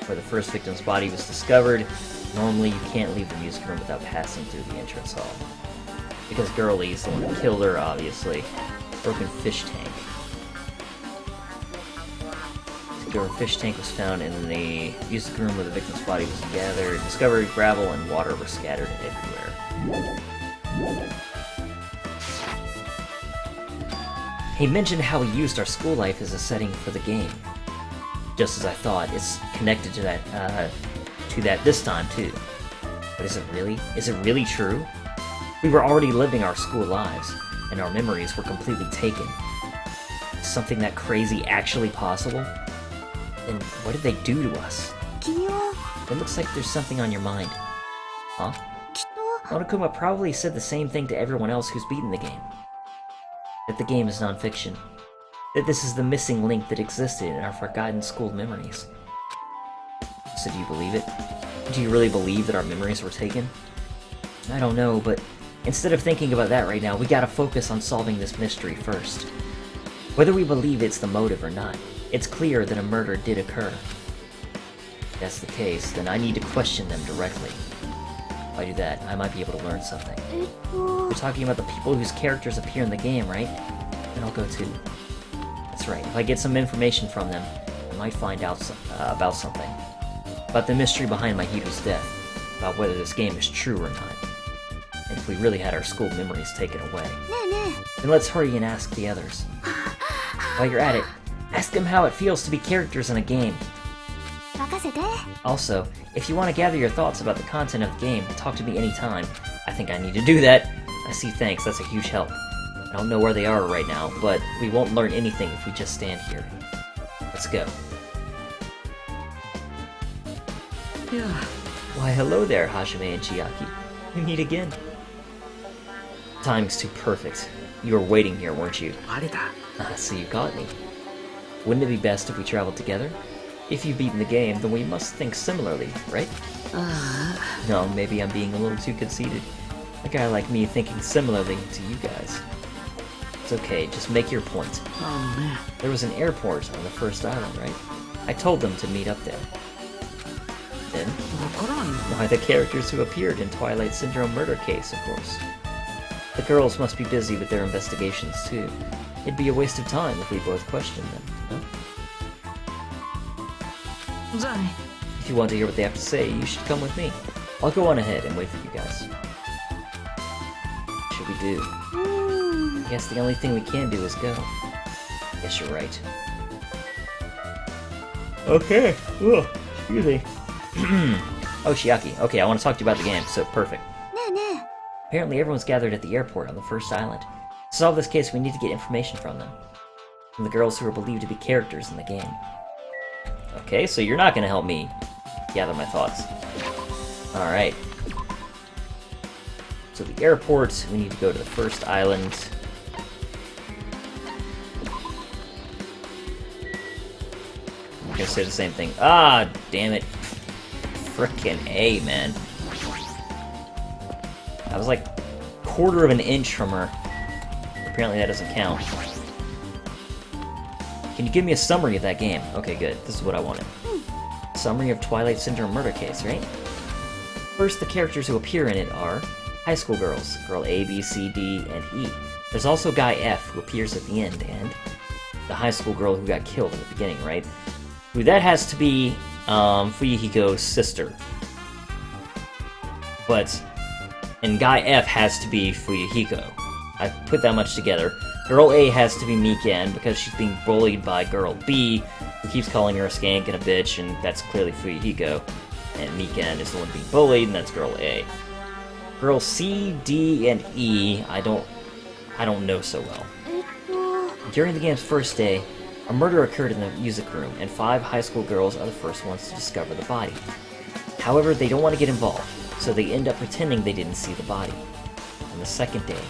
where the first victim's body was discovered. Normally, you can't leave the music room without passing through the entrance hall. Because Girl E's the one who killed her, obviously. Broken fish tank. A fish tank was found in the music room where the victim's body was gathered. Discovered gravel and water were scattered everywhere. He mentioned how he used our school life as a setting for the game. Just as I thought, it's connected to that this time too. But is it really? Is it really true? We were already living our school lives, and our memories were completely taken. Is something that crazy actually possible? Then what did they do to us? It looks like there's something on your mind. Huh? Monokuma probably said the same thing to everyone else who's beaten the game. That the game is non-fiction. That this is the missing link that existed in our forgotten school memories. So do you believe it? Do you really believe that our memories were taken? I don't know, but instead of thinking about that right now, we gotta focus on solving this mystery first. Whether we believe it's the motive or not, it's clear that a murder did occur. If that's the case, then I need to question them directly. If I do that, I might be able to learn something. We're talking about the people whose characters appear in the game, right? Then I'll go too. That's right, if I get some information from them, I might find out about something. About the mystery behind Mahiru's death. About whether this game is true or not. And if we really had our school memories taken away. Then let's hurry and ask the others. While you're at it, ask them how it feels to be characters in a game. Also, if you want to gather your thoughts about the content of the game, talk to me anytime. I think I need to do that. I see, thanks, that's a huge help. I don't know where they are right now, but we won't learn anything if we just stand here. Let's go. Yeah. Why, hello there, Hajime and Chiaki. We meet again. Timing's too perfect. You were waiting here, weren't you? So you caught me. Wouldn't it be best if we traveled together? If you've beaten the game, then we must think similarly, right? No, maybe I'm being a little too conceited. A guy like me thinking similarly to you guys. It's okay, just make your point. Oh man. There was an airport on the first island, right? I told them to meet up there. Then, why the characters who appeared in Twilight Syndrome murder case, of course. The girls must be busy with their investigations too. It'd be a waste of time if we both questioned them, no? If you want to hear what they have to say, you should come with me. I'll go on ahead and wait for you guys. What should we do? I guess the only thing we can do is go. Guess you're right. Okay. Ugh. Excuse me. Oh, Chiaki. Okay, I want to talk to you about the game, so perfect. Apparently everyone's gathered at the airport on the first island. To solve this case, we need to get information from them. From the girls who are believed to be characters in the game. Okay, so you're not gonna help me gather my thoughts. Alright. So the airport, we need to go to the first island. I'm gonna say the same thing. Ah, damn it. Frickin' A, man. I was like quarter of an inch from her. Apparently that doesn't count. Can you give me a summary of that game? Okay, good. This is what I wanted. Summary of Twilight Syndrome murder case, right? First, the characters who appear in it are high school girls, girl A, B, C, D, and E. There's also guy F, who appears at the end, and the high school girl who got killed in the beginning, right? Who that has to be Fuyuhiko's sister. And guy F has to be Fuyuhiko. I put that much together. Girl A has to be Mikan because she's being bullied by girl B, who keeps calling her a skank and a bitch, and that's clearly Fuyuhiko. And Mikan is the one being bullied, and that's girl A. Girl C, D, and E, I don't know so well. During the game's first day, a murder occurred in the music room, and 5 high school girls are the first ones to discover the body. However, they don't want to get involved, so they end up pretending they didn't see the body. On the second day,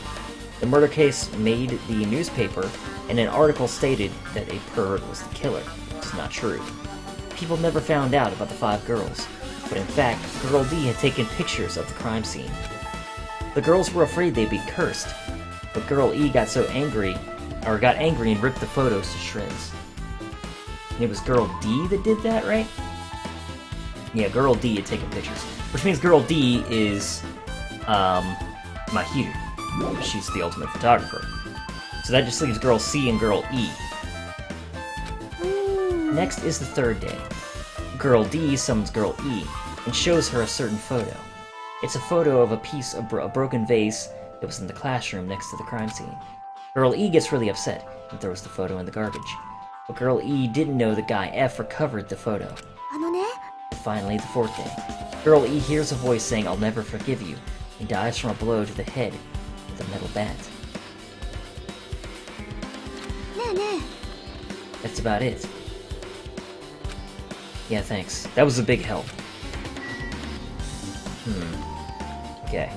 the murder case made the newspaper, and an article stated that a pervert was the killer. It's not true. People never found out about the 5 girls, but in fact, Girl D had taken pictures of the crime scene. The girls were afraid they'd be cursed, but Girl E got angry and ripped the photos to shreds. And it was Girl D that did that, right? Yeah, Girl D had taken pictures. Which means Girl D is, Mahiru. She's the ultimate photographer. So that just leaves Girl C and Girl E. Next is the third day. Girl D summons Girl E and shows her a certain photo. It's a photo of a piece of a broken vase that was in the classroom next to the crime scene. Girl E gets really upset and throws the photo in the garbage. But Girl E didn't know that guy F recovered the photo. Finally, the fourth day. Girl E hears a voice saying, "I'll never forgive you," and dies from a blow to the head with a metal bat. That's about it. Yeah, thanks. That was a big help. Okay.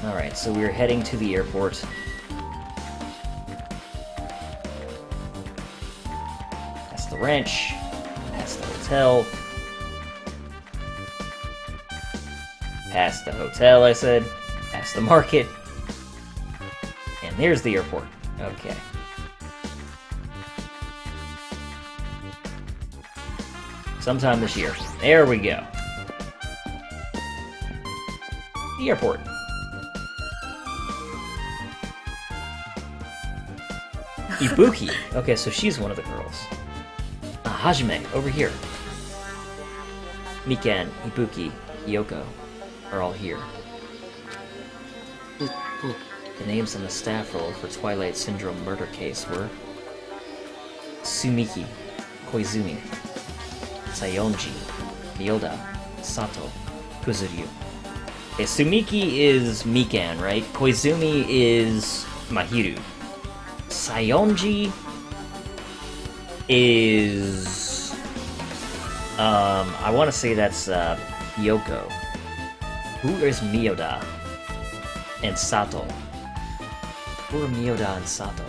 Alright, so we're heading to the airport. That's the wrench. That's the hotel. Past the hotel, I said. Past the market. And there's the airport. Okay. Sometime this year. There we go. The airport. Ibuki. Okay, so she's one of the girls. Hajime, over here. Mikan, Ibuki, Yoko are all here. The names on the staff roll for Twilight Syndrome murder case were Sumiki, Koizumi, Sayonji, Myoda, Sato, Kuzuryu. Okay, Sumiki is Mikan, right? Koizumi is Mahiru. Sayonji is... I want to say that's Yoko. Who is Myoda and Sato? Who are Myoda and Sato?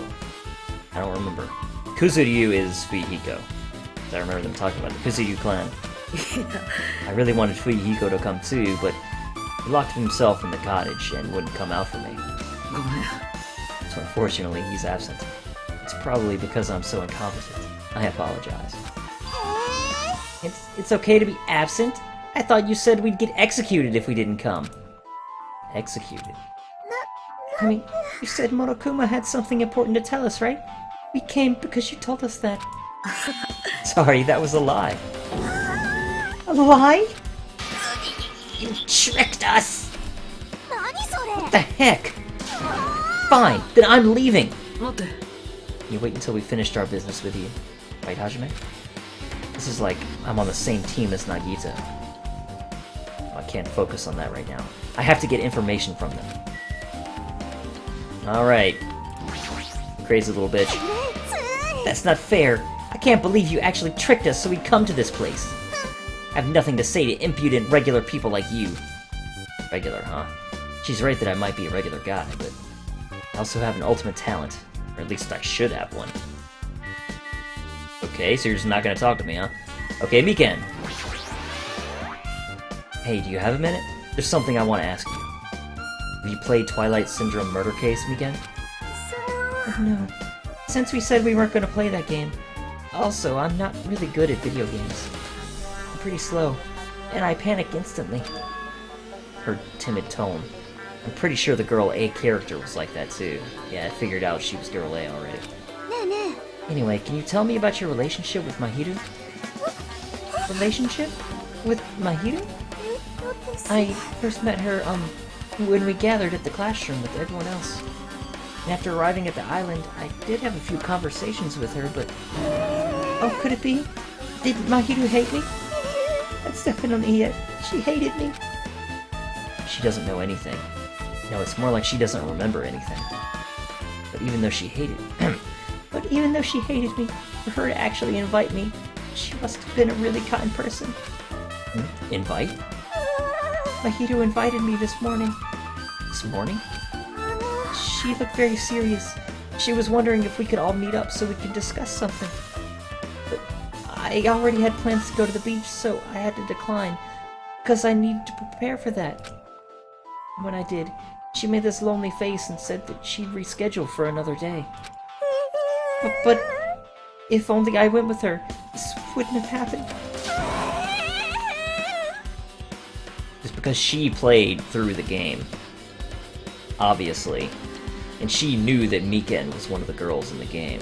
I don't remember. Kuzuryu is Fuyuhiko. I remember them talking about the Kuzuryu clan. I really wanted Fuyuhiko to come too, but he locked himself in the cottage and wouldn't come out for me. So unfortunately, he's absent. It's probably because I'm so incompetent. I apologize. It's okay to be absent? I thought you said we'd get executed if we didn't come. Executed? I mean, you said Monokuma had something important to tell us, right? We came because you told us that. Sorry, that was a lie. A lie? You tricked us! What the heck? Fine, then I'm leaving! You wait until we finished our business with you. Right, Hajime? This is like I'm on the same team as Nagita. Oh, I can't focus on that right now. I have to get information from them. Alright. Crazy little bitch. That's not fair. I can't believe you actually tricked us so we'd come to this place. I have nothing to say to impudent regular people like you. Regular, huh? She's right that I might be a regular guy, but I also have an ultimate talent. Or at least I should have one. Okay, so you're just not gonna talk to me, huh? Okay, Miken. Hey, do you have a minute? There's something I want to ask you. Have you played Twilight Syndrome Murder Case, Miken? No. Since we said we weren't gonna play that game. Also, I'm not really good at video games. I'm pretty slow, and I panic instantly. Her timid tone. I'm pretty sure the Girl A character was like that too. Yeah, I figured out she was Girl A already. ねえね Anyway, can you tell me about your relationship with Mahiru? Relationship? With Mahiru? え私 I first met her, when we gathered at the classroom with everyone else. And after arriving at the island, I did have a few conversations with her, but... Oh, could it be? Did Mahiru hate me? That's definitely it. She hated me. She doesn't know anything. No, it's more like she doesn't remember anything. But even though she hated... me, for her to actually invite me, she must have been a really kind person. Invite? Mahiru invited me this morning. This morning? She looked very serious. She was wondering if we could all meet up so we could discuss something. But I already had plans to go to the beach, so I had to decline, because I needed to prepare for that. When I did, she made this lonely face and said that she'd reschedule for another day. But if only I went with her, this wouldn't have happened. Just because she played through the game, obviously, and she knew that Miken was one of the girls in the game.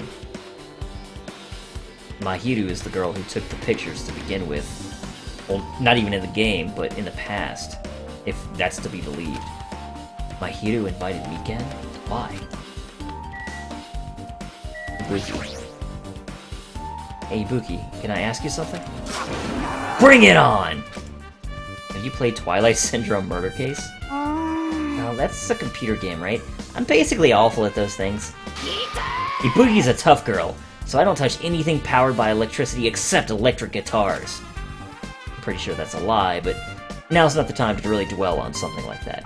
Mahiru is the girl who took the pictures to begin with. Well, not even in the game, but in the past, if that's to be believed. Mahiru invited Miken? Why? Ibuki. Hey Ibuki, can I ask you something? Bring it on! Have you played Twilight Syndrome Murder Case? Oh, that's a computer game, right? I'm basically awful at those things. Ibuki's a tough girl, so I don't touch anything powered by electricity except electric guitars. I'm pretty sure that's a lie, but now's not the time to really dwell on something like that.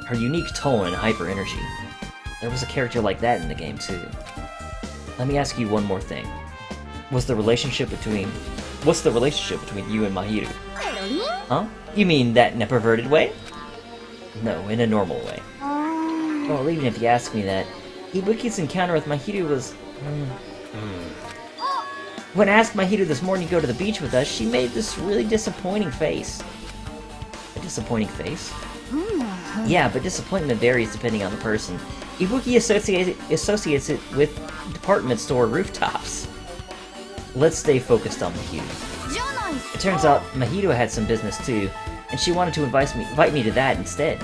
Her unique tone and hyper energy. There was a character like that in the game, too. Let me ask you one more thing. What's the relationship between you and Mahiru? ペロリン Huh? You mean that in a perverted way? No, in a normal way. Well, even if you ask me that, Ibuki's encounter with Mahiru was... When I asked Mahiru this morning to go to the beach with us, she made this really disappointing face. A disappointing face? Yeah, but disappointment varies depending on the person. Ibuki associates it with department store rooftops. Let's stay focused on Mahiru. じゃないっす It turns out Mahiru had some business too, and she wanted to invite me to that instead.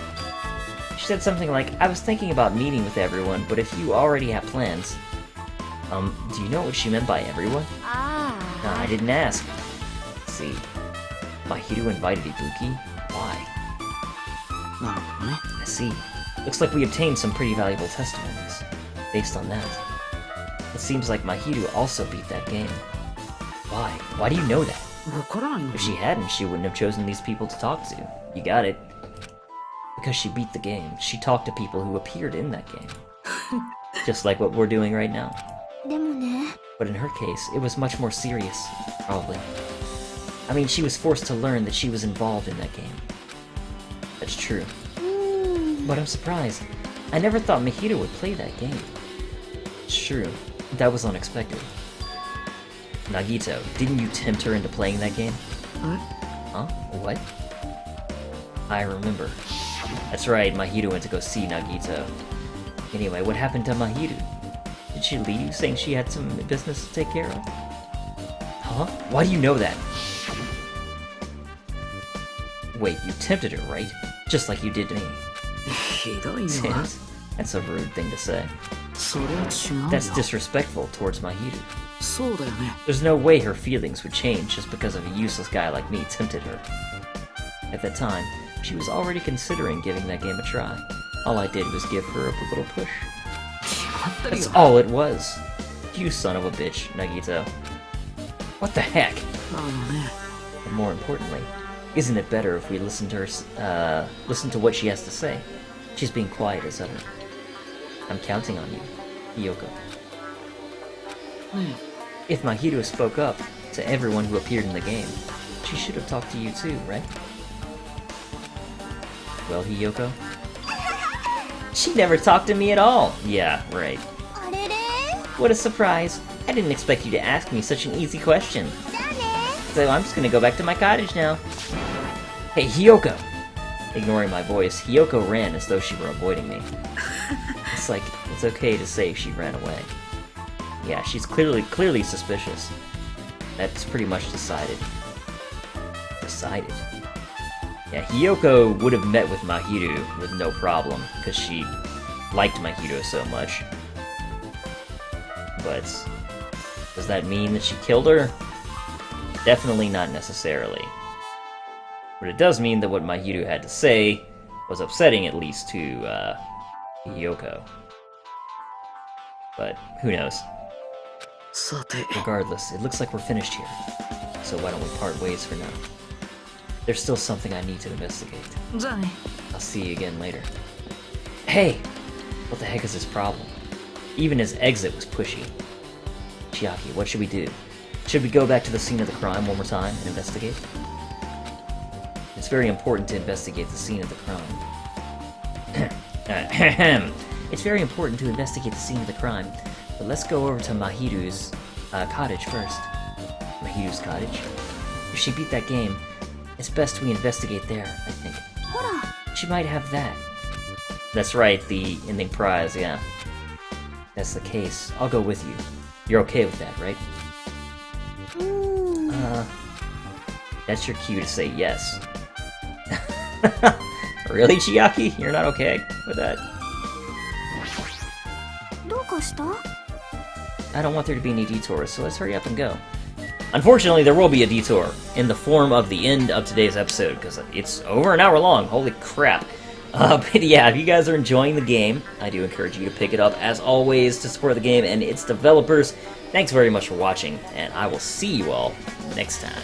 She said something like, I was thinking about meeting with everyone, but if you already have plans... do you know what she meant by everyone? あ Nah, I didn't ask. Let's see. Mahiru invited Ibuki? Why? なるほどね。 I see. Looks like we obtained some pretty valuable testimonies. Based on that. It seems like Mahiru also beat that game. Why? Why do you know that? わからないの If she hadn't, she wouldn't have chosen these people to talk to. You got it. Because she beat the game, she talked to people who appeared in that game. Just like what we're doing right now. でもね But in her case, it was much more serious, probably. I mean, she was forced to learn that she was involved in that game. That's true. But I'm surprised. I never thought Mahiru would play that game. It's true. That was unexpected. Nagito, didn't you tempt her into playing that game? え Huh? What? I remember. That's right, Mahiru went to go see Nagito. Anyway, what happened to Mahiru? Did she leave saying she had some business to take care of? Huh? Why do you know that? Wait, you tempted her, right? Just like you did to me. ひどいのは Sims? That's a rude thing to say. それは違うよ That's disrespectful towards Mahiru. そうだよね There's no way her feelings would change just because of a useless guy like me tempted her. At that time, she was already considering giving that game a try. All I did was give her a little push. 決まってる That's よ all it was. You son of a bitch, Nagito. What the heck? あのね more importantly, isn't it better if we listen to her, listen to what she has to say? She's being quiet as ever. I'm counting on you, Hiyoko. If Mahito spoke up to everyone who appeared in the game, she should have talked to you too, right? Well, Hiyoko? She never talked to me at all! Yeah, right. あれれ What a surprise! I didn't expect you to ask me such an easy question. じゃあね So I'm just gonna go back to my cottage now. Hey, Hiyoko! Ignoring my voice, Hiyoko ran as though she were avoiding me. It's like, it's okay to say she ran away. Yeah, she's clearly suspicious. That's pretty much decided. Decided. Yeah, Hiyoko would have met with Mahito with no problem, because she liked Mahito so much. But does that mean that she killed her? Definitely not necessarily. But it does mean that what Mahito had to say was upsetting, at least to Hiyoko. But who knows? さて、 Regardless, it looks like we're finished here. So why don't we part ways for now? There's still something I need to investigate. じゃあね。 I'll see you again later. Hey! What the heck is his problem? Even his exit was pushy. Chiaki, what should we do? Should we go back to the scene of the crime one more time and investigate? It's very important to investigate the scene of the crime. It's very important to investigate the scene of the crime, but let's go over to Mahito's cottage first. Mahito's cottage? If she beat that game, it's best we investigate there, I think. ほら She might have that. That's right, the ending prize, yeah. That's the case. I'll go with you. You're okay with that, right? うーん That's your cue to say yes. Really, Chiaki? You're not okay with that? どうかした I don't want there to be any detours, so let's hurry up and go. Unfortunately, there will be a detour in the form of the end of today's episode, because it's over an hour long. Holy crap. But yeah, if you guys are enjoying the game, I do encourage you to pick it up, as always, to support the game and its developers. Thanks very much for watching, and I will see you all next time.